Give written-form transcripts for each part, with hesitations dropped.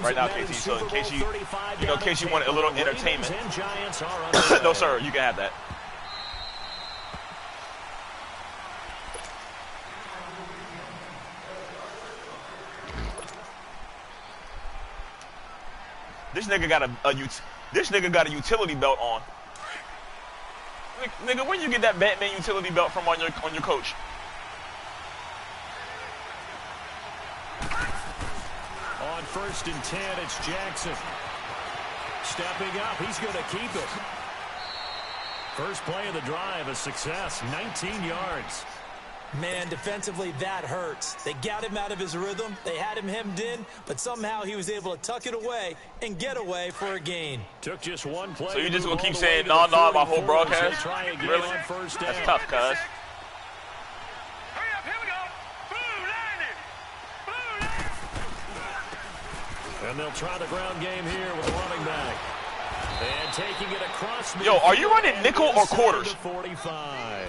right now, KT. So in case in case you want a little entertainment. No, sir, you can have that. This nigga got a utility belt on. Nigga, where you get that Batman utility belt from on your coach? On 1st and 10, it's Jackson. Stepping up, he's going to keep it. First play of the drive, a success, 19 yards. Man, defensively, that hurts. They got him out of his rhythm. They had him hemmed in, but somehow he was able to tuck it away and get away for a gain. Took just one play. So you just gonna keep saying no my whole broadcast? Really? That's tough, cuz. And they'll try the ground game here with a running back. And taking it across. Yo, are you running nickel or quarters? 45.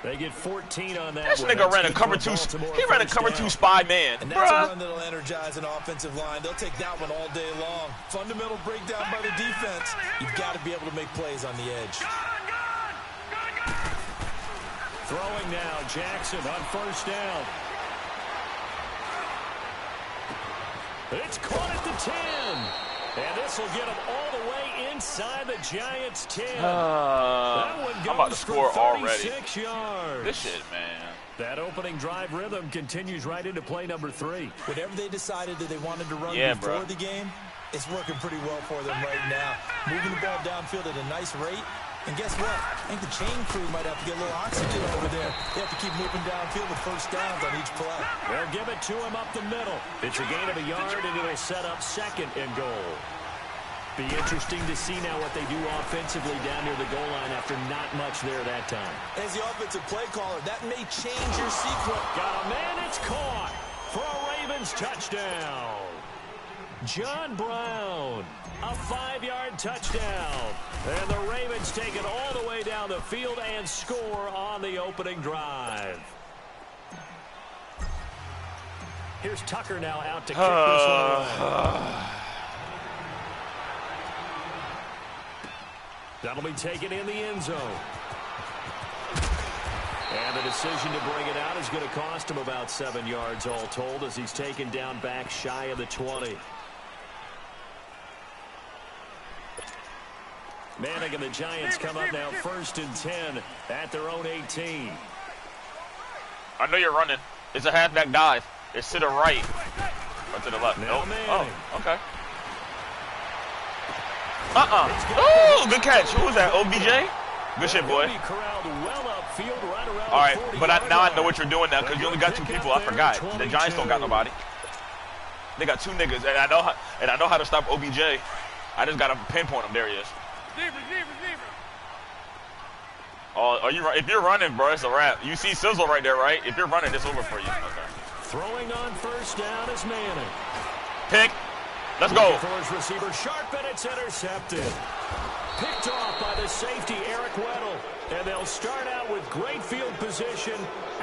They get 14 on that. This nigga ran a cover 2. He ran a cover 2 spy man. And that's a run that'll energize an offensive line. They'll take that one all day long. Fundamental breakdown by the defense. You've got to be able to make plays on the edge. Throwing now, Jackson on 1st down. It's caught at the 10. And this will get him all the way inside the Giants' 10. That one goes I'm about to score already. Yards. This shit, man. That opening drive rhythm continues right into play number 3. Whatever they decided that they wanted to run before the game, it's working pretty well for them right now. Moving the ball downfield at a nice rate. And guess what? I think the chain crew might have to get a little oxygen over there. They have to keep moving downfield with 1st downs on each play. They'll give it to him up the middle. It's a gain of a yard, and it'll set up 2nd and goal. Be interesting to see now what they do offensively down near the goal line after not much there that time. As the offensive play caller, that may change your sequence. Got a man, it's caught for a Ravens touchdown. John Brown, a 5-yard touchdown. And the Ravens take it all the way down the field and score on the opening drive. Here's Tucker now out to kick this one away. That'll be taken in the end zone. And the decision to bring it out is going to cost him about 7 yards all told as he's taken down back shy of the 20. Manning and the Giants come up now 1st and 10 at their own 18. I know you're running. It's a halfback dive. It's to the right. Or to the left. Nope. Oh, okay. Ooh, good catch. Who was that? OBJ? Good shit, boy. All right, but now I know what you're doing now because you only got 2 people. I forgot. The Giants don't got nobody. They got 2 niggas, and I know how to stop OBJ. I just got to pinpoint him. There he is. Oh, if you're running, bro, it's a wrap. You see Sizzle right there, right? If you're running, it's over for you. Okay. Throwing on 1st down is Manning. Pick. Let's go. For his receiver, sharp, and it's intercepted. Picked off by the safety, Eric Weddle. And they'll start out with great field position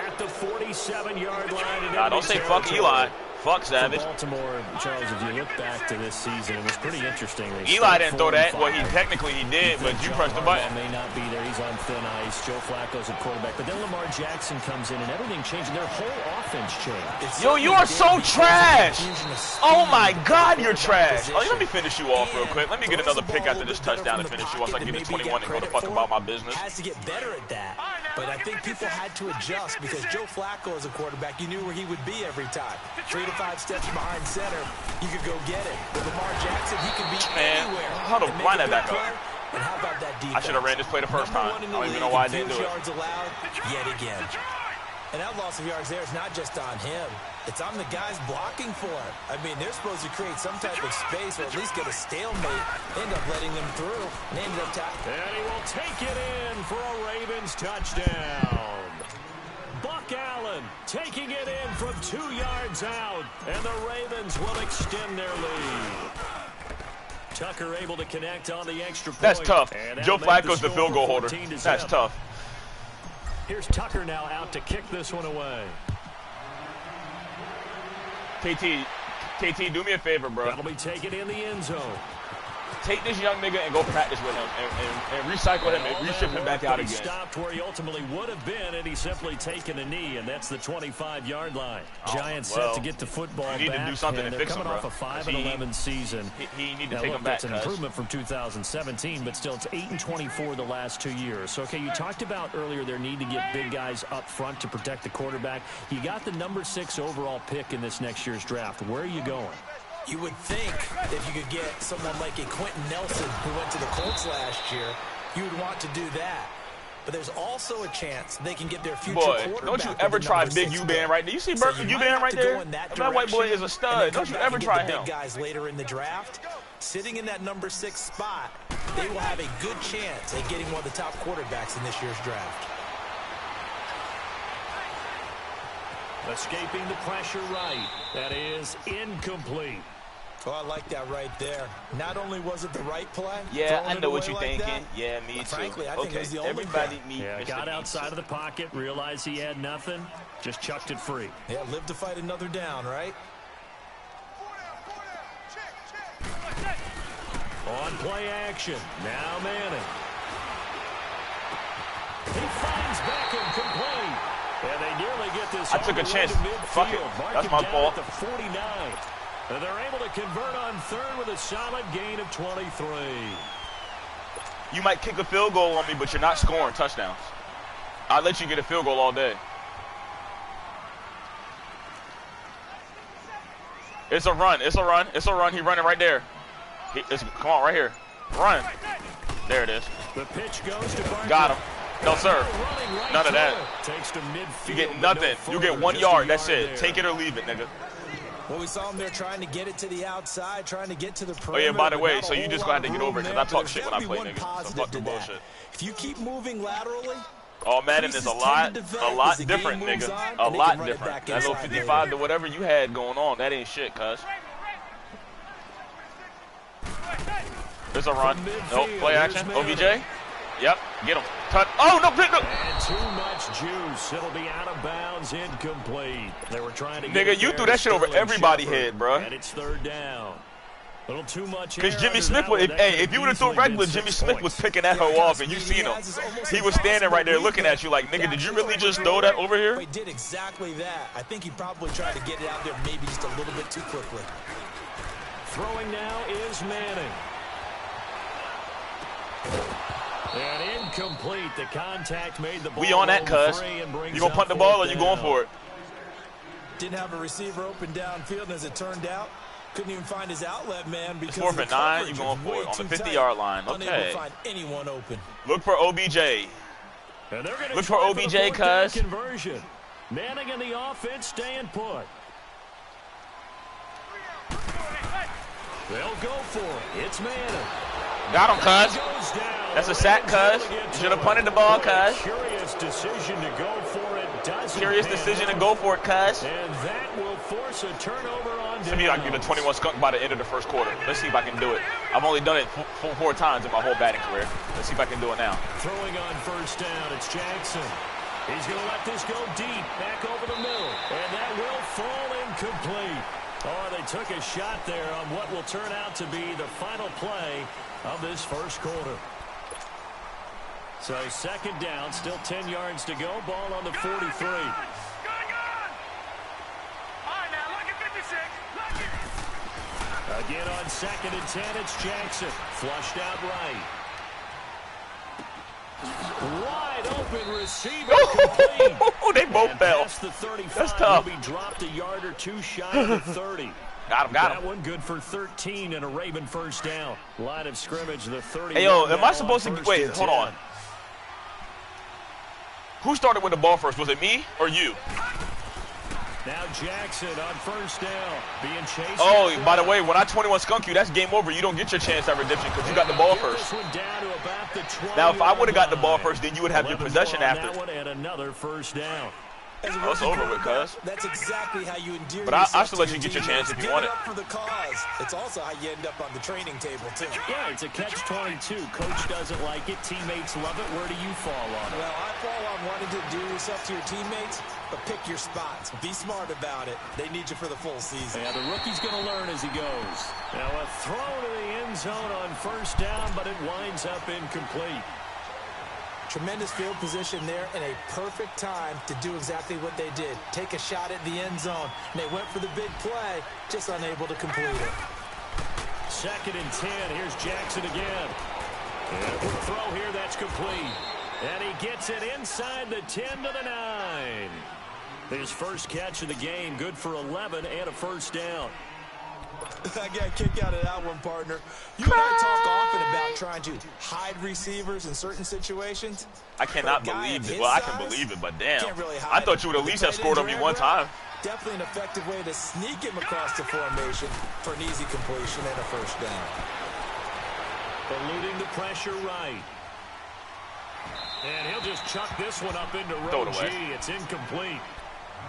at the 47-yard line. Don't say fuck Eli. Fuck Savage. For Baltimore, Charles, if you look back to this season, it was pretty interesting. Eli didn't throw that. Well, he did, but you pressed the button. May not be there. He's on thin ice. Joe Flacco's at quarterback. But then Lamar Jackson comes in, and everything changed. Their whole offense changed. Yo, you are so trash. Oh, my God, you're trash. Oh, let me finish you off real quick. Let me get another pick after this touchdown and finish you off so I can give you 21 and go the fuck about my business. Has to get better at that. But I think people had to adjust because Joe Flacco as a quarterback, you knew where he would be every time. 3 to 5 steps behind center, you could go get it. With Lamar Jackson, he could be anywhere. How to line that back up? And how about that defense? I should have ran this play the first time. I don't even know why I didn't do it. Yards allowed yet again. And that loss of yards there is not just on him. It's on the guys blocking for it. I mean, they're supposed to create some type of space or at least get a stalemate. End up letting them through and ended up tackling. And he will take it in for a Ravens touchdown. Buck Allen taking it in from 2 yards out. And the Ravens will extend their lead. Tucker able to connect on the extra point. That's tough. Joe Flacco's the field goal holder. That's tough. Here's Tucker now out to kick this one away. KT, KT, do me a favor, bro. That'll be taken in the end zone. Take this young nigga and go practice with him and recycle him and reship him back out again. He stopped where he ultimately would have been, and he's simply taken a knee, and that's the 25-yard line. Giants set to get the football back. You need to do something and to fix him, coming bro. off a 5-11 season. He need to take him back. That's an improvement from 2017, but still it's 8-24 the last 2 years. So, okay, you talked about earlier their need to get big guys up front to protect the quarterback. You got the number 6 overall pick in this next year's draft. Where are you going? You would think if you could get someone like a Quentin Nelson who went to the Colts last year, you would want to do that. But there's also a chance they can get their future quarterback. Don't you ever try Big Eubank right there. You see Eubank right there? That white boy is a stud. Don't you ever try him. Big guys later in the draft, sitting in that number 6 spot, they will have a good chance at getting one of the top quarterbacks in this year's draft. Escaping the pressure right. That is incomplete. Oh, I like that right there. Not only was it the right play. Yeah, I know what you're thinking. Yeah, me too. Frankly, I think it was the only everybody play. Got outside of the pocket, realized he had nothing, just chucked it free. Yeah, live to fight another down, right? On play action. Now Manning. He finds Beckham complete. And they nearly get this. I took a chance. Fuck it. That's my fault. At the 49. And they're able to convert on third with a solid gain of 23. You might kick a field goal on me, but you're not scoring touchdowns. I'll let you get a field goal all day. It's a run. It's a run. It's a run. He's running right there. Come on, right here. Run. There it is. The pitch goes to Barker. Got him. No, sir. Right None of that. Takes to midfield. You get nothing. You get 1 yard. That's it. There. Take it or leave it, nigga. Well, we saw him there trying to get it to the outside, trying to get to the perimeter. Oh, yeah, by the way, so you just going to have to get over it because I talk shit when I play, nigga. So fuck the that. bullshit. If you keep moving laterally, Oh, Madden is a lot different, nigga. A lot different. That little 55 to whatever you had going on, that ain't shit, cuz. There's a run. Nope, play action. OBJ. Yep, get him. Touch. Oh, no, no. And too much juice. It'll be out of bounds, incomplete. They were trying to Nigga, you threw that shit over everybody's head, bro. And it's third down. A little too much. Because Jimmy Smith was, if you would have thrown regular, Jimmy Smith was picking that hoe off, and you seen him. He was standing right there looking at you like, nigga, did you really just throw that over here? He did exactly that. I think he probably tried to get it out there maybe just a little bit too quickly. Throwing now is Manning. And incomplete. The contact made the ball. We on that, cuz. You gonna punt the ball or you going for it? Didn't have a receiver open downfield, and as it turned out, couldn't even find his outlet man because it's 4th and 9. You going for it on the 50-yard line? Okay. Unable to find anyone open. Look for OBJ. Look for OBJ, cuz. Conversion. Manning and the offense staying put. They'll go for it. It's Manning. Got him, cuz. That's a sack, cuz. Should have punted the ball, cuz. Curious decision to go for it. Curious decision to go for it, cuz. And that will force a turnover on down. To me, I can get a 21 skunk by the end of the first quarter. Let's see if I can do it. I've only done it four times in my whole batting career. Let's see if I can do it now. Throwing on first down, it's Jackson. He's going to let this go deep, back over the middle. And that will fall incomplete. Oh, they took a shot there on what will turn out to be the final play of this first quarter. So second down, still 10 yards to go. Ball on the 43. Again on 2nd and 10, it's Jackson. Flushed out right. Wide open receiver complete. They both fell. The 35. That's tough. He dropped a yard or two shy of the 30. Got him. That one good for 13 and a Raven first down. Line of scrimmage, the 30. Hey, yo, am I supposed to... Wait, hold on. Who started with the ball first? Was it me or you? Now Jackson on first down, being chased. Oh, by the way, when I 21 skunk you, that's game over. You don't get your chance at redemption because you got the ball first. Now, if I would have got the ball first, then you would have your possession after. That one and another first down. It's over with, cuz. That's exactly how you endear But I still let you get your chance if you want it. Give it up for the cause. It's also how you end up on the training table, too. Yeah, it's a catch-22. Coach doesn't like it. Teammates love it. Where do you fall on it? Well, I fall on wanting to do yourself to your teammates, but pick your spots. Be smart about it. They need you for the full season. Yeah, the rookie's going to learn as he goes. Now a throw to the end zone on first down, but it winds up incomplete. Tremendous field position there and a perfect time to do exactly what they did. Take a shot at the end zone. And they went for the big play, just unable to complete it. 2nd and 10. Here's Jackson again. And a quick throw here, that's complete. And he gets it inside the 10 to the 9. His first catch of the game, good for 11 and a first down. I got a kick out of that one, partner. You and I talk often about trying to hide receivers in certain situations. I cannot believe it. Well, I can believe it, but damn. I thought you would at least have scored on me one time. Definitely an effective way to sneak him across the formation for an easy completion and a first down. Eluding the pressure right. And he'll just chuck this one up into row G. It's incomplete.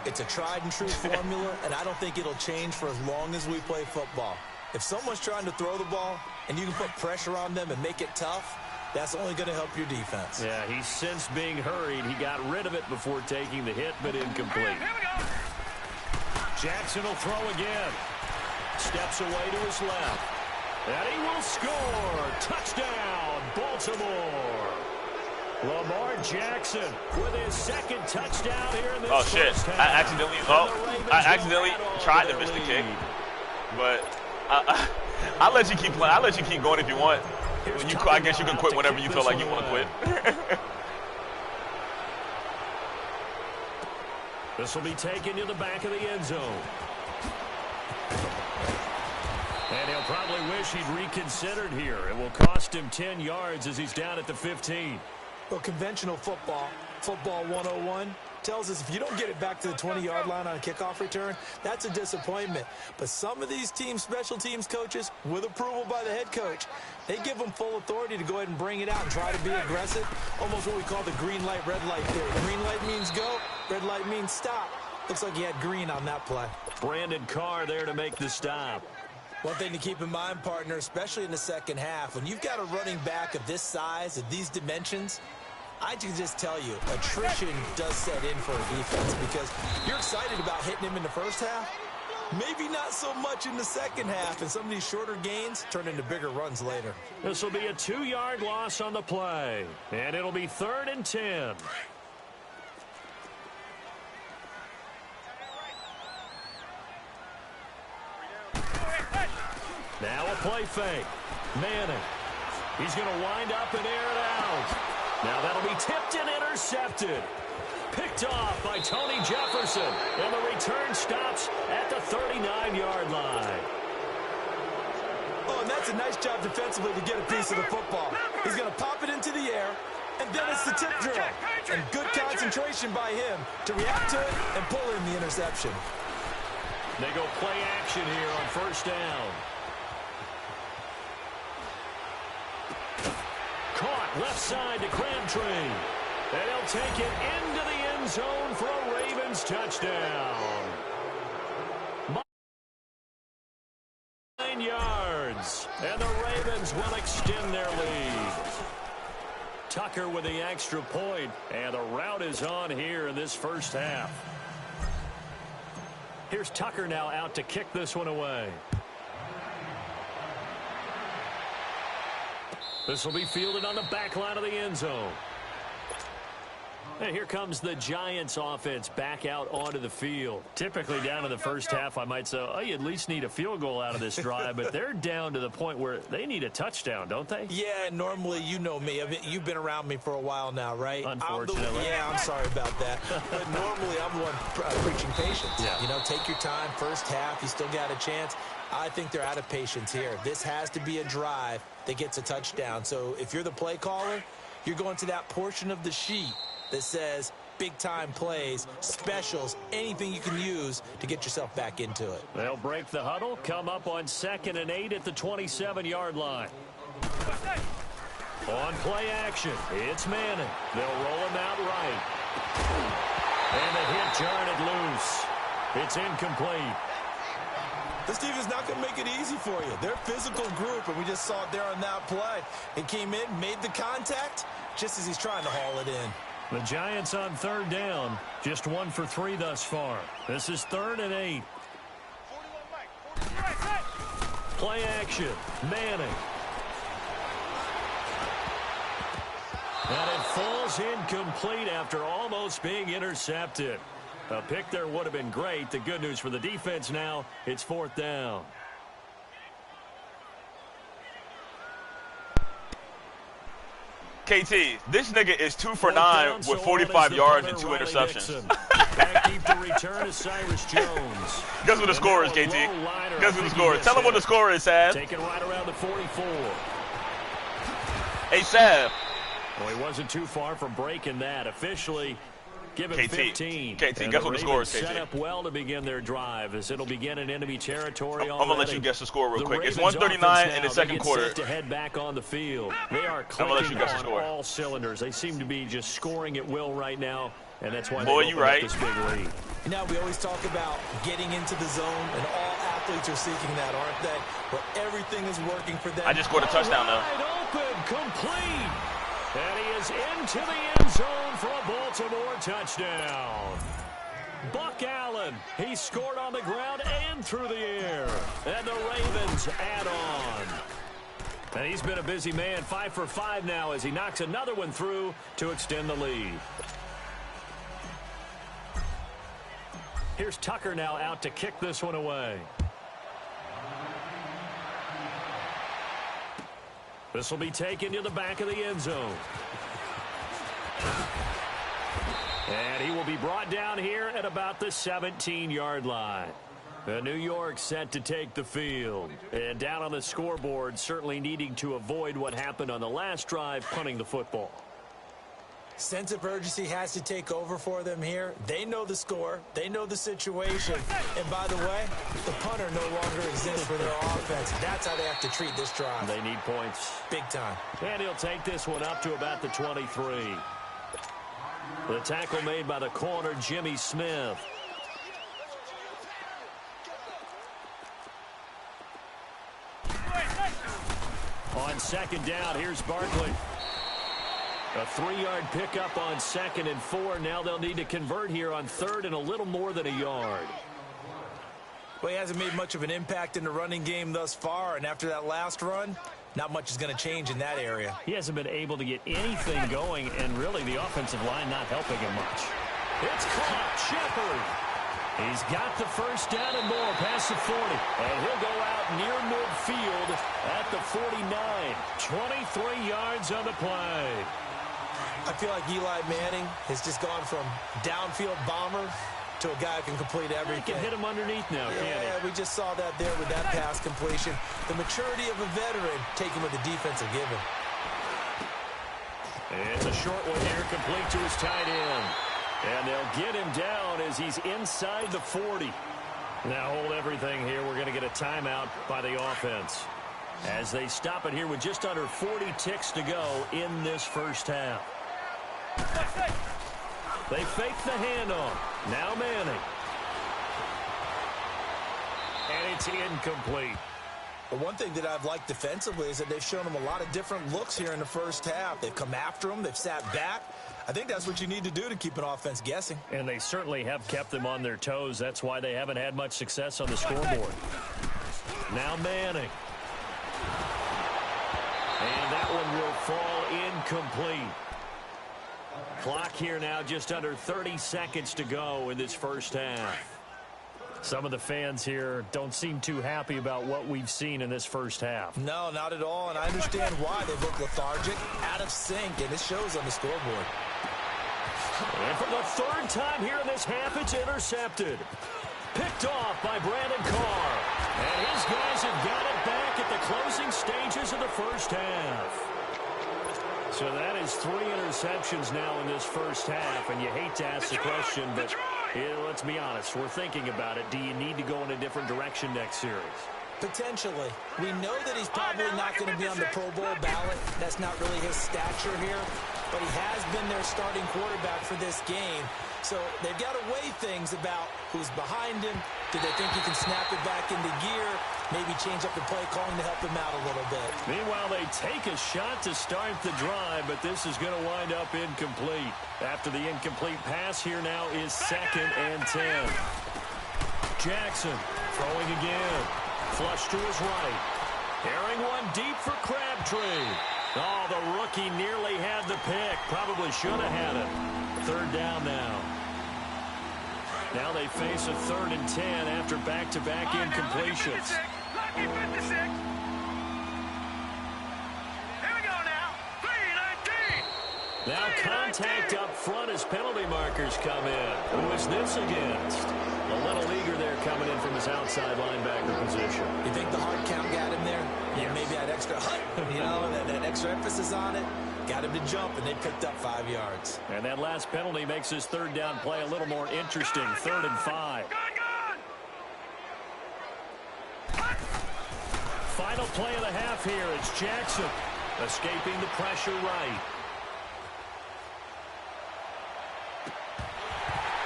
It's a tried-and-true formula, and I don't think it'll change for as long as we play football. If someone's trying to throw the ball and you can put pressure on them and make it tough, that's only going to help your defense. Yeah, he's since being hurried. He got rid of it before taking the hit, but incomplete. Jackson will throw again. Steps away to his left. And he will score. Touchdown, Baltimore. Lamar Jackson with his 2nd touchdown here in this first half. I accidentally tried to miss the kick, but I'll let you keep playing. I'll let you keep going if you want. I guess you can quit whenever you feel like you want to quit. This will be taken to the back of the end zone. And he'll probably wish he'd reconsidered here. It will cost him 10 yards as he's down at the 15. Well, conventional football 101, tells us if you don't get it back to the 20-yard line on a kickoff return, that's a disappointment. But some of these teams, special teams coaches, with approval by the head coach, they give them full authority to go ahead and bring it out and try to be aggressive. Almost what we call the green light, red light theory. Green light means go, red light means stop. Looks like he had green on that play. Brandon Carr there to make the stop. One thing to keep in mind, partner, especially in the second half, when you've got a running back of this size, of these dimensions, I can just tell you, attrition does set in for a defense because you're excited about hitting him in the first half. Maybe not so much in the second half, and some of these shorter gains turn into bigger runs later. This will be a 2-yard loss on the play, and it'll be 3rd and 10. Now a play fake. Manning. He's going to wind up and air it out. Now that'll be tipped and intercepted. Picked off by Tony Jefferson. And the return stops at the 39-yard line. Oh, and that's a nice job defensively to get a piece of the football. He's going to pop it into the air, and then it's the tip drill. And good concentration by him to react to it and pull in the interception. They go play action here on first down. Caught left side to Crabtree. And he'll take it into the end zone for a Ravens touchdown. 9 yards. And the Ravens will extend their lead. Tucker with the extra point. And the route is on here in this first half. Here's Tucker now out to kick this one away. This will be fielded on the back line of the end zone. And here comes the Giants offense back out onto the field. Typically down in the first half, I might say, oh, you at least need a field goal out of this drive, but they're down to the point where they need a touchdown, don't they? Yeah, normally, you know me. I mean, you've been around me for a while now, right? Unfortunately. I'm sorry about that. But normally, I'm the one preaching patience. Yeah. You know, take your time. First half, you still got a chance. I think they're out of patience here. This has to be a drive that gets a touchdown. So if you're the play caller, you're going to that portion of the sheet that says big-time plays, specials, anything you can use to get yourself back into it. They'll break the huddle, come up on 2nd and 8 at the 27-yard line. On play action, it's Manning. They'll roll him out right. And the hit jarred it loose. It's incomplete. This defense is not going to make it easy for you. They're a physical group, and we just saw it there on that play. It came in, made the contact, just as he's trying to haul it in. The Giants on third down. Just 1 for 3 thus far. This is 3rd and 8. Play action. Manning. And it falls incomplete after almost being intercepted. A pick there would have been great. The good news for the defense now, it's 4th down. KT, this nigga is 2 for 9 with 45 yards and 2 interceptions. Back deep to return is Cyrus Jones. Guess what the score is, KT? Guess what the score is? Tell him what the score is, Sav. Taking right around the 44. Hey, Sav. Well, he wasn't too far from breaking that. Officially, give it 15. KT, guess what the score is, KT? Set up well to begin their drive as it'll begin in enemy territory. I'm gonna let you guess the score real quick. It's 139 in the second quarter. To head back on the field. They are clicking on all cylinders. They seem to be just scoring at will right now, and that's why they open up this big lead. Now we always talk about getting into the zone, and all athletes are seeking that, aren't they? Where everything is working for them. I just scored a touchdown, though. Wide open, complete. And he is into the end zone for a Baltimore touchdown. Buck Allen, he scored on the ground and through the air. And the Ravens add on. And he's been a busy man, 5 for 5 now as he knocks another one through to extend the lead. Here's Tucker now out to kick this one away. This will be taken to the back of the end zone. And he will be brought down here at about the 17-yard line. New York set to take the field. And down on the scoreboard, certainly needing to avoid what happened on the last drive, punting the football. Sense of urgency has to take over for them here. They know the score. They know the situation. And by the way, the punter no longer exists for their offense. That's how they have to treat this drive. They need points. Big time. And he'll take this one up to about the 23. The tackle made by the corner, Jimmy Smith. On second down, here's Barkley. A 3-yard pickup on 2nd and 4. Now they'll need to convert here on 3rd and a little more than a yard. Well, he hasn't made much of an impact in the running game thus far, and after that last run, not much is going to change in that area. He hasn't been able to get anything going, and really the offensive line not helping him much. It's caught. Shepard. He's got the first down and more past the 40. And he'll go out near midfield at the 49. 23 yards on the play. I feel like Eli Manning has just gone from downfield bomber to a guy who can complete everything. He can hit him underneath now, can't he? Yeah, we just saw that there with that pass completion. The maturity of a veteran taking what the defense will give him. It's a short one here, complete to his tight end. And they'll get him down as he's inside the 40. Now hold everything here. We're going to get a timeout by the offense as they stop it here with just under 40 ticks to go in this first half. They fake the handoff. Now Manning. And it's incomplete. The one thing that I've liked defensively is that they've shown him a lot of different looks here in the first half. They've come after him. They've sat back. I think that's what you need to do to keep an offense guessing. And they certainly have kept them on their toes. That's why they haven't had much success on the scoreboard. Now Manning. And that one will fall incomplete. Clock here now just under 30 seconds to go in this first half. Some of the fans here don't seem too happy about what we've seen in this first half. No, not at all, and I understand why. They look lethargic, out of sync, and it shows on the scoreboard. And for the 3rd time here in this half, it's intercepted. Picked off by Brandon Carr. And his guys have got it back at the closing stages of the first half. So that is 3 interceptions now in this first half, and you hate to ask the question, but let's be honest, we're thinking about it. Do you need to go in a different direction next series? Potentially. We know that he's probably not going to be on the Pro Bowl ballot. That's not really his stature here, but he has been their starting quarterback for this game. So they've got to weigh things about who's behind him. Do they think he can snap it back into gear? Maybe change up the play calling to help him out a little bit. Meanwhile, they take a shot to start the drive, but this is going to wind up incomplete. After the incomplete pass, here now is 2nd and 10. Jackson throwing again. Flush to his right. Airing one deep for Crabtree. Oh, the rookie nearly had the pick. Probably should have had it. 3rd down now. Now they face a 3rd and 10 after back-to-back incompletions. Lucky 56. Here we go now. 3:19. Now contact up front as penalty markers come in. Who is this against? A little eager there coming in from his outside linebacker position. You think the hard count got him there? Yeah, maybe that extra that extra emphasis on it. Got him to jump, and they picked up 5 yards. And that last penalty makes his 3rd down play a little more interesting. 3rd and 5. Final play of the half here. It's Jackson escaping the pressure right.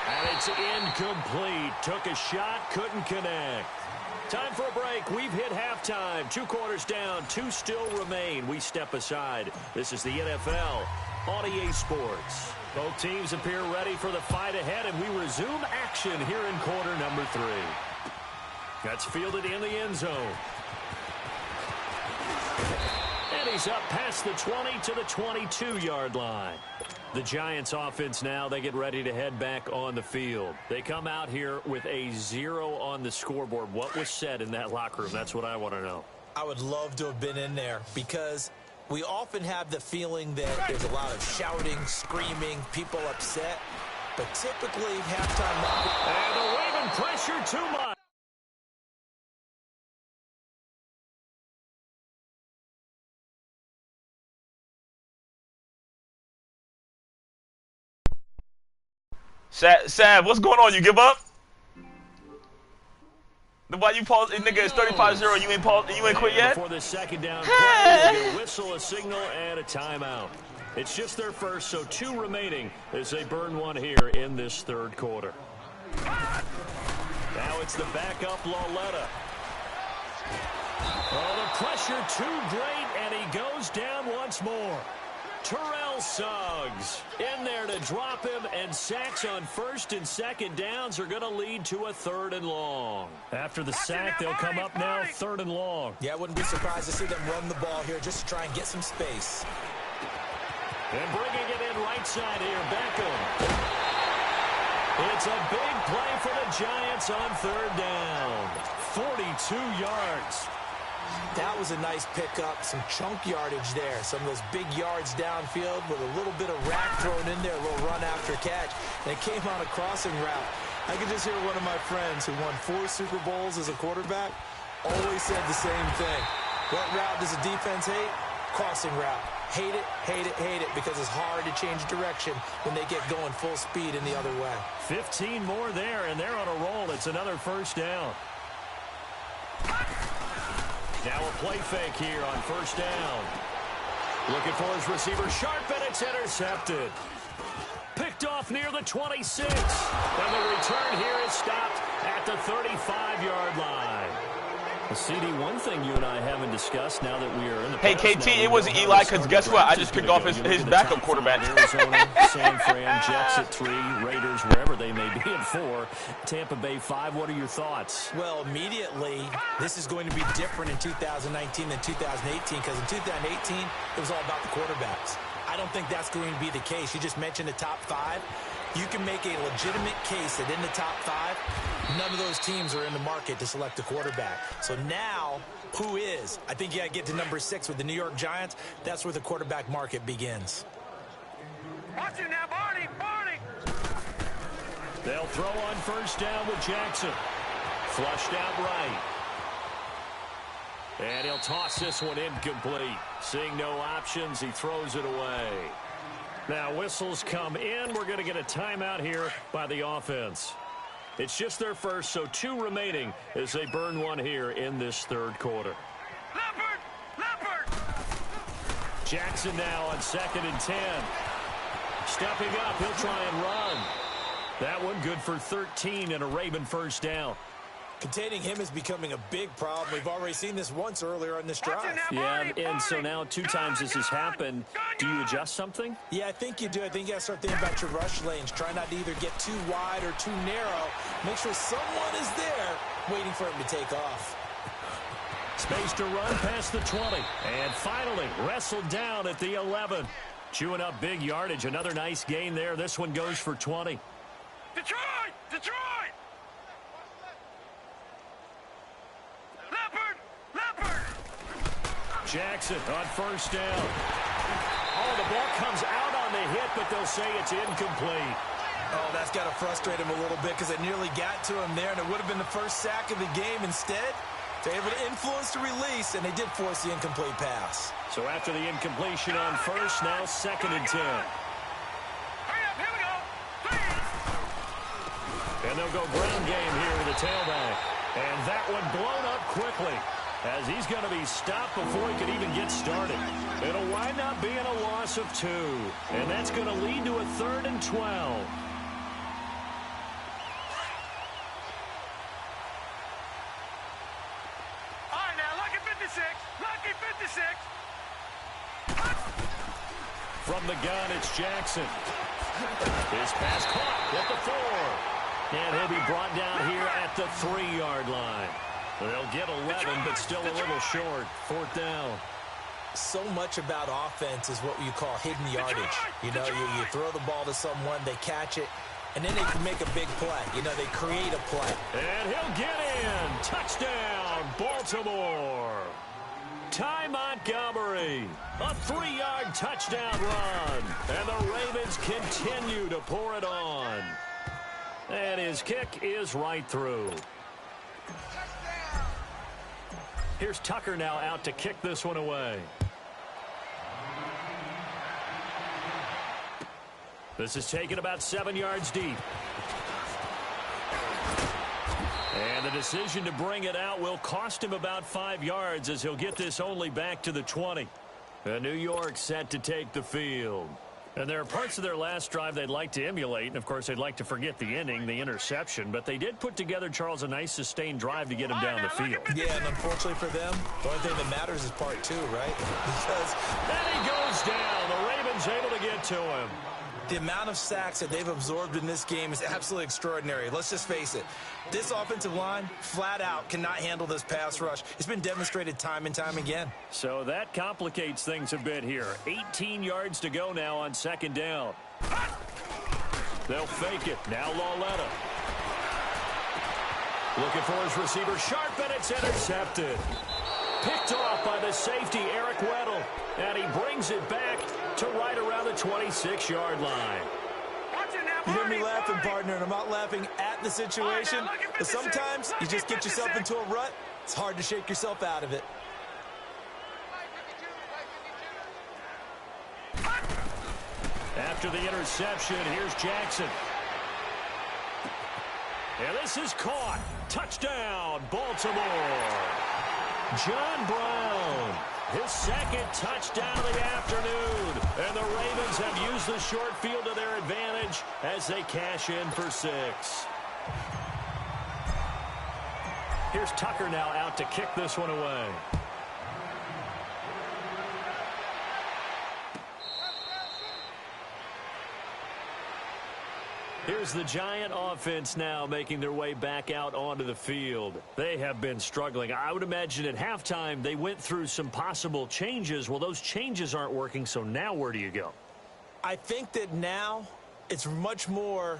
And it's incomplete. Took a shot, couldn't connect. Time for a break. We've hit halftime. 2 quarters down, 2 still remain. We step aside. This is the NFL on EA Sports. Both teams appear ready for the fight ahead, and we resume action here in quarter number 3. That's fielded in the end zone. And he's up past the 20 to the 22-yard line. The Giants offense now, they get ready to head back on the field. They come out here with a 0 on the scoreboard. What was said in that locker room? That's what I want to know. I would love to have been in there because we often have the feeling that there's a lot of shouting, screaming, people upset. But typically, halftime... And the Raven pressure too much. Sav, what's going on? You give up? Why you pause? Nigga, it's 35-0. You ain't paused. You ain't quit yet? Before the 2nd down play, they get a whistle, a signal, and a timeout. It's just their first, so 2 remaining as they burn one here in this 3rd quarter. Now it's the backup Lauletta. Oh, the pressure too great, and he goes down once more. Terrell Suggs in there to drop him, and sacks on 1st and 2nd downs are going to lead to a 3rd and long. After the sack, they'll come up now 3rd and long. Yeah, I wouldn't be surprised to see them run the ball here just to try and get some space. And bringing it in right side here, Beckham. It's a big play for the Giants on 3rd down. 42 yards. That was a nice pickup, some chunk yardage there. Some of those big yards downfield with a little bit of rack thrown in there, a little run after catch. And it came on a crossing route. I could just hear one of my friends who won 4 Super Bowls as a quarterback always said the same thing. What route does the defense hate? Crossing route. Hate it, hate it, hate it, because it's hard to change direction when they get going full speed in the other way. 15 more there, and they're on a roll. It's another 1st down. Now a play fake here on 1st down. Looking for his receiver, sharp, and it's intercepted. Picked off near the 26. And the return here is stopped at the 35-yard line. The CD, one thing you and I haven't discussed now that we are in the Hey, KT, it wasn't Eli, because guess what? I just picked off his backup quarterback. Arizona, San Fran, Jets at 3, Raiders, wherever they may be at 4, Tampa Bay 5. What are your thoughts? Well, immediately, this is going to be different in 2019 than 2018, because in 2018, it was all about the quarterbacks. I don't think that's going to be the case. You just mentioned the top 5. You can make a legitimate case that in the top 5, none of those teams are in the market to select a quarterback. So now, who is? I think you got to get to number 6 with the New York Giants. That's where the quarterback market begins. Watch it now, Barney, Barney. They'll throw on 1st down with Jackson. Flushed out right. And he'll toss this one incomplete. Seeing no options, he throws it away. Now whistles come in. We're going to get a timeout here by the offense. It's just their first, so 2 remaining as they burn one here in this 3rd quarter. Leopard, Leopard. Jackson now on 2nd and 10. Stepping up, he'll try and run. That one good for 13 and a Raven first down. Containing him is becoming a big problem. We've already seen this once earlier in this drive. Yeah, and so now 2 times this has happened. Do you adjust something? Yeah, I think you do. I think you got to start thinking about your rush lanes. Try not to either get too wide or too narrow. Make sure someone is there waiting for him to take off. Space to run past the 20. And finally wrestled down at the 11. Chewing up big yardage. Another nice gain there. This one goes for 20. Detroit! Detroit! Leopard! Jackson on first down. Oh, the ball comes out on the hit, but they'll say it's incomplete. Oh, that's got to frustrate him a little bit because it nearly got to him there, and it would have been the first sack of the game. Instead, they're able to influence the release, and they did force the incomplete pass. So after the incompletion on first, now 2nd and 10. Hurry up, here we go! And they'll go ground game here with the tailback. And that one blown up quickly as he's going to be stopped before he could even get started. It'll wind up being a loss of 2. And that's going to lead to a 3rd and 12. All right, now, lucky 56. Lucky 56. From the gun, it's Jackson. His pass caught at the 4. And he'll be brought down here at the 3-yard line. They'll get 11, but still a little short. 4th down. So much about offense is what you call hidden yardage. You know, you throw the ball to someone, they catch it, and then they can make a big play. You know, they create a play. And he'll get in. Touchdown, Baltimore. Ty Montgomery. A 3-yard touchdown run. And the Ravens continue to pour it on. And his kick is right through. Here's Tucker now out to kick this one away. This is taken about 7 yards deep. And the decision to bring it out will cost him about 5 yards as he'll get this only back to the 20. And New York set to take the field. And there are parts of their last drive they'd like to emulate. And, of course, they'd like to forget the inning, the interception. But they did put together, Charles, a nice sustained drive to get him down the field. Yeah, and unfortunately for them, the only thing that matters is part 2, right? Because and he goes down. The Ravens able to get to him. the amount of sacks that they've absorbed in this game is absolutely extraordinary. Let's just face it. This offensive line, flat out, cannot handle this pass rush. It's been demonstrated time and time again. So that complicates things a bit here. 18 yards to go now on second down. They'll fake it. Now Lauletta. Looking for his receiver, Sharp, and it's intercepted. Picked off by the safety, Eric Weddle. And he brings it back to right around the 26-yard line. You hear me laughing, partner, and I'm not laughing at the situation. But sometimes you just get yourself into a rut. It's hard to shake yourself out of it. After the interception, here's Jackson. And this is caught. Touchdown, Baltimore. John Brown, his second touchdown of the afternoon. And the Ravens have used the short field to their advantage as they cash in for 6. Here's Tucker now out to kick this one away. Here's the Giant offense now making their way back out onto the field. They have been struggling. I would imagine at halftime they went through some possible changes. Well, those changes aren't working, so now where do you go? I think that now it's much more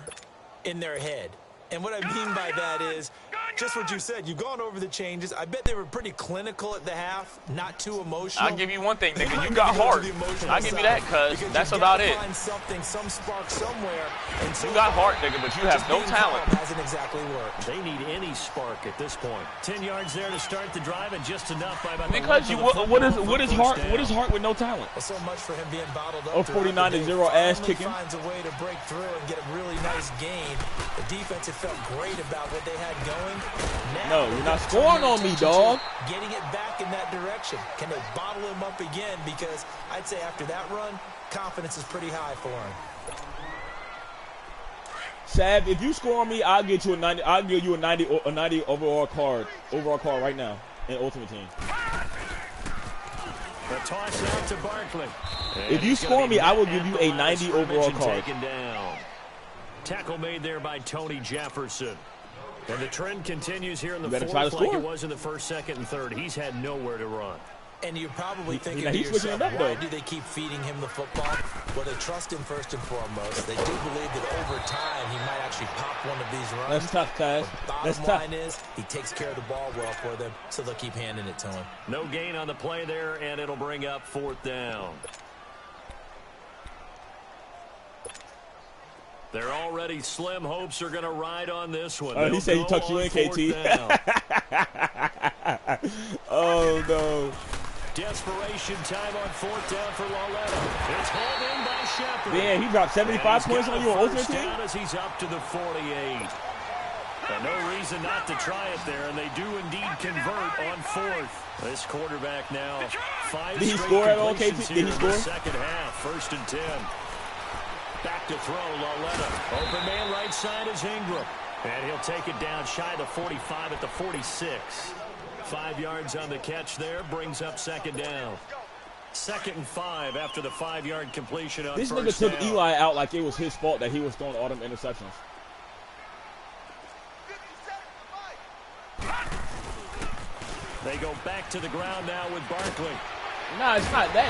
in their head. And what I mean by that is just what you said. You've gone over the changes. I bet they were pretty clinical at the half, not too emotional. I'll give you one thing, nigga. You got heart. I'll give you that, cuz that's about it. Find something, some spark somewhere. And so you got heart, nigga, but you have no talent. Hasn't exactly worked. They need any spark at this point. 10 yards there to start the drive, and just enough by about because you what is heart with no talent? Well, so much for him being bottled up. 49-0 ass kicking. Finds a way to break through and get a really nice gain. The defense had felt great about what they had going. Now, no, you're not scoring on me, dog. Getting it back in that direction. Can they bottle him up again? Because I'd say after that run, confidence is pretty high for him. Sav, if you score on me, I'll get you a 90. I'll give you a 90 overall card right now in Ultimate Team. The toss out to Barkley. If you score on me, I will give you a 90 overall card. Down. Tackle made there by Tony Jefferson. And the trend continues here in the fourth like it was in the first, second, and third. He's had nowhere to run. And you're probably thinking to yourself, why do they keep feeding him the football? Well, they trust him first and foremost. They do believe that over time he might actually pop one of these runs. That's tough, Taz. Bottom line is he takes care of the ball well for them, so they'll keep handing it to him. No gain on the play there, and it'll bring up 4th down. They're already slim hopes are going to ride on this one. He said he tucked you in, KT. Oh, no. Desperation time on 4th down for Lauletta. It's hauled in by Shepard. Man, he dropped 75 points on you on Ultimate Team? As he's up to the 48. And no reason not to try it there, and they do indeed convert on 4th. This quarterback now 5 Did he straight score at all, KT? completions Did he score? in the second half, 1st and 10. Back to throw, Lauletta. Open man right side is Ingram. And he'll take it down shy of the 45 at the 46. 5 yards on the catch there, brings up 2nd down. 2nd and 5 after the 5-yard completion on this first nigga took down. Eli out like it was his fault that he was throwing all them interceptions. They go back to the ground now with Barkley. Nah, it's not that.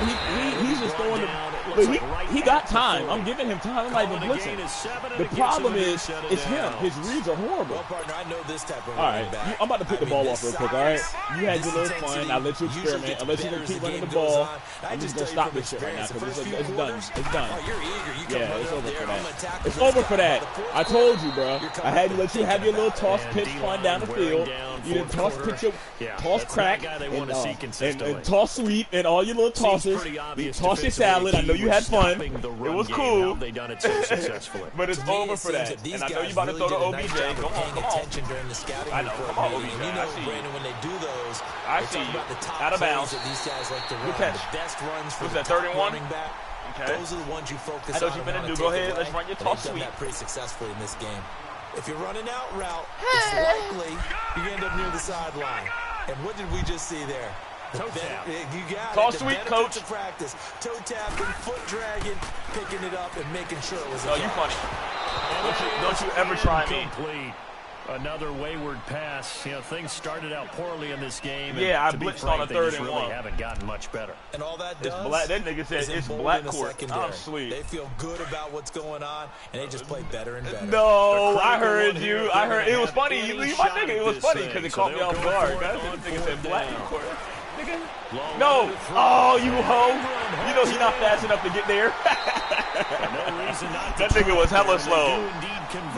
He's just throwing the. But he got time. I'm giving him time. I'm not even blitzing. The problem is, it's him. His reads are horrible. Well, partner, I know this type of all right, I'm about to pick the ball off real quick. All right, you had your little fun. I let you experiment. Unless you're gonna keep running the ball, I'm just gonna stop this shit right now because it's done. It's done. Yeah, it's over for that. It's over for that. I told you, bro. I had to let you have your little toss pitch flying down the field. You didn't toss pitch, toss crack, and toss sweep and all your little tosses. You toss your salad. I know you had fun. It was cool. They've done it so successfully. But it's over for that. And I know you about to throw to OBJ. Come on. I know. Come on, OBJ. You know, Brandon, when they do those, I see you. Out of bounds. these guys like to run. Good catch. The best runs for was the that 31? back. Okay. Those are the ones you focus on. I know what you've been to do. Go ahead. Let's run your toss sweep. That pretty successfully in this game. If you're running out route, it's likely you end up near the sideline. And what did we just see there? Toe tap. You got Call it. sweep, coach. To practice. Toe tapping, foot dragging, picking it up, and making sure it was a you funny. Don't you ever try me. Complete. Another wayward pass. You know, things started out poorly in this game. Yeah, I to blitzed frank, on a 3rd and 1. Really haven't gotten much better. And all that does that nigga said it's black court. I'm sweet. They feel good about what's going on, and they just play better and better. No, I heard you. I heard it was funny. You leave my nigga. It was funny because it caught me off guard. That nigga said black court. Nigga. No. Oh, you hoe. You know he's not fast enough to get there. That nigga was hella slow.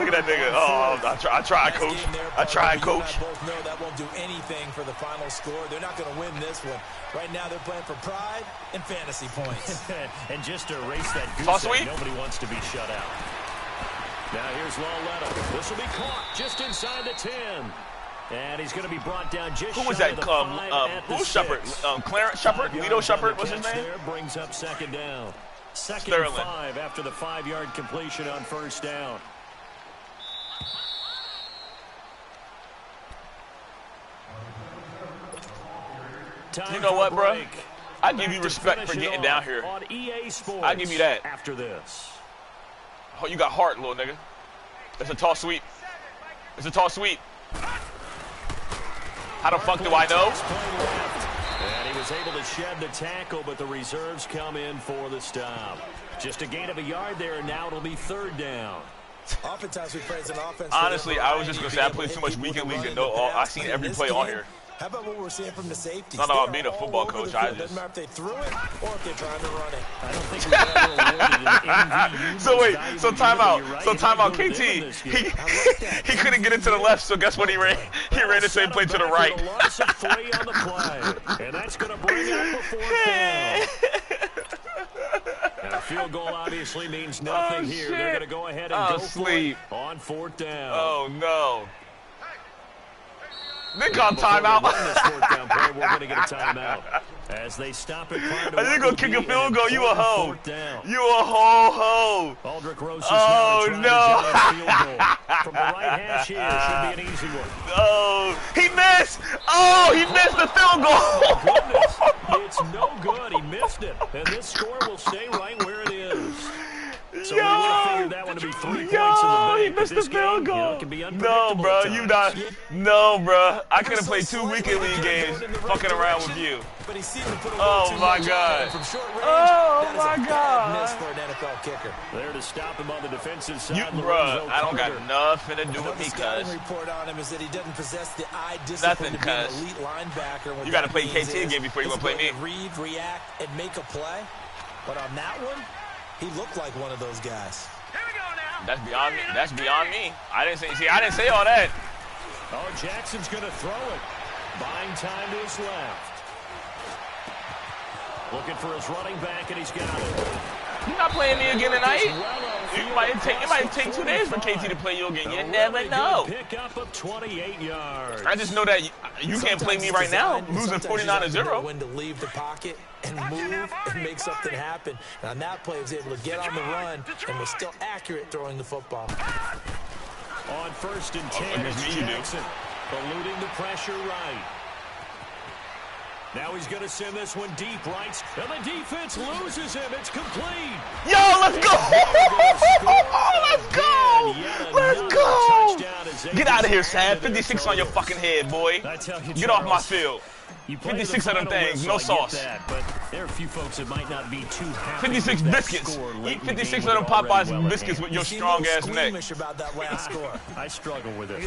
Look at that nigga. Oh, I tried, coach. I tried, coach. Both know that won't do anything for the final score. They're not going to win this one. Right now, they're playing for pride and fantasy points. And just to erase that toss goose sweep. Nobody wants to be shut out. Now here's Lauletta. This will be caught just inside the 10. And he's going to be brought down just who was shy that? of the 5 Who's Shepard? Clarence Shepard? Lito Shepard? What's his name? There brings up 2nd down. 2nd Sterling. and 5 after the 5-yard completion on 1st down. Time you know what, bro? I give you Back respect for getting down here. On EA Sports I give you that. after this. Oh, you got heart, little nigga. It's a toss sweep. It's a toss sweep. How the fuck do I know? And he was able to shed the tackle, but the reserves come in for the stop. Just a gain of a yard there, and now it'll be 3rd down. Oftentimes we praise an offense. Honestly, I was just going to say I played too much weekend league and I seen every play on here. How about what we're seeing from the safeties? It's not about being a football coach. I just doesn't matter if they threw it or if they're trying to run it. I don't think we've ever awarded an MVP. So wait, so timeout. KT, he couldn't get into the left, so guess what he ran? He ran the same play to the right. A loss of 3 on the play, and that's going to bring up the 4th down. And a field goal obviously means nothing here. Shit. They're going to go ahead and go for it on 4th down. Oh no. They call timeout. We're going to get a timeout. As they stop it. Are you going to kick a field goal? You a hoe. You a hoe. Aldrich Rose oh, no. From the right hash here. Should be an easy one. Oh, he missed. Oh, he missed the field goal. Oh, goodness. It's no good. He missed it. And this score will stay right where it is. So we would have figured that one to be 3 points in the bank. He missed the field goal. You know, can be no, bro, you not. No, bro. I could have played 2 weekend league games fucking around with you. Oh my God. Oh my God. Miss for an NFL kicker. There to stop him on the defensive side. You, bro, I don't got nothing to do with me, cuz. Report on him is that he doesn't possess the eye discipline to be an elite linebacker. You got to play KT again before you want to play me. Read, react, and make a play. But on that one, he looked like one of those guys. Here we go now. That's beyond me. That's beyond me. I didn't say. See, I didn't say all that. Oh, Jackson's going to throw it. Buying time to his left. Looking for his running back, and he's got it. You're not playing me again tonight. It might take 2 days for KT to play you again. You never know. Pick up of 28 yards. I just know that you can't play me right now. Losing 49-0. When to leave the pocket and move and make something happen. And on that play, he was able to get on the run and was still accurate throwing the football. On 1st and 10, it's Jackson eluding the pressure right. Now he's going to send this one deep right. And the defense loses him. It's complete. Yo, let's go. Let's go. Let's go. Get out of here, Sam. 56 on your fucking head, boy. Get off my field. 56 of them things, no sauce. That, but there are a few folks that might not be too happy 56 biscuits. Eat 56 of them Popeyes biscuits with your strong ass neck. About that last score. I struggle with it.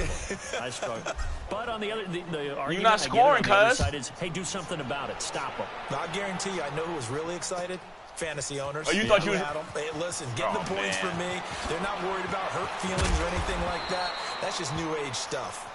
I struggle. But on the other, the argument you're not scoring, cuz. Hey, do something about it. Stop them. I guarantee you, I know who was really excited. Fantasy owners. Oh, you thought you was... Hey, listen, getting the points for me. They're not worried about hurt feelings or anything like that. That's just new age stuff.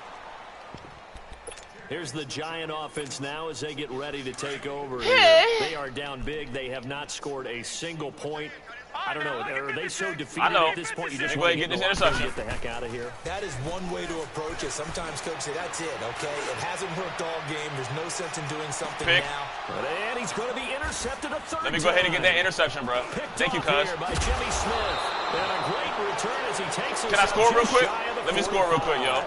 Here's the Giant offense now as they get ready to take over. They are down big. They have not scored a single point. I don't know. Are they so defeated at this point? You just want to get this interception. Get the heck out of here. That is one way to approach it. Sometimes coaches say, that's it, okay? It hasn't worked all game. There's no sense in doing something now. And he's going to be intercepted a third time. Let me go ahead and get that interception, bro. Thank you, cuz. By Jimmy Smith. And a great return as he takes Can I score real quick? Let me score real quick, yo.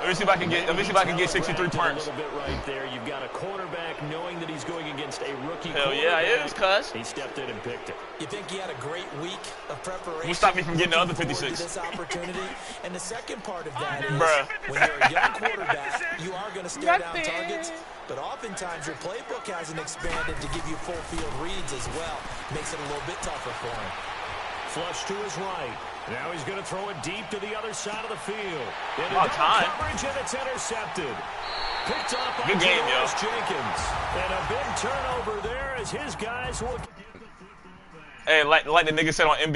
Let me see if I can get 63 points. A little bit right there. You've got a quarterback knowing that he's going against a rookie. Hell yeah, it is, cuz. He stepped in and picked it. You think he had a great week of preparation? Will stop me from getting the other 56. This opportunity, and the second part of that is bruh. When you're a young quarterback, you are going to stare down targets, but oftentimes your playbook hasn't expanded to give you full field reads as well. Makes it a little bit tougher for him. Flush to his right. Now he's going to throw it deep to the other side of the field. About time. Coverage, and it's intercepted. Picked up by good game, yo. Jenkins. And a big turnover there as his guys will... Hey, like the nigga said on NBA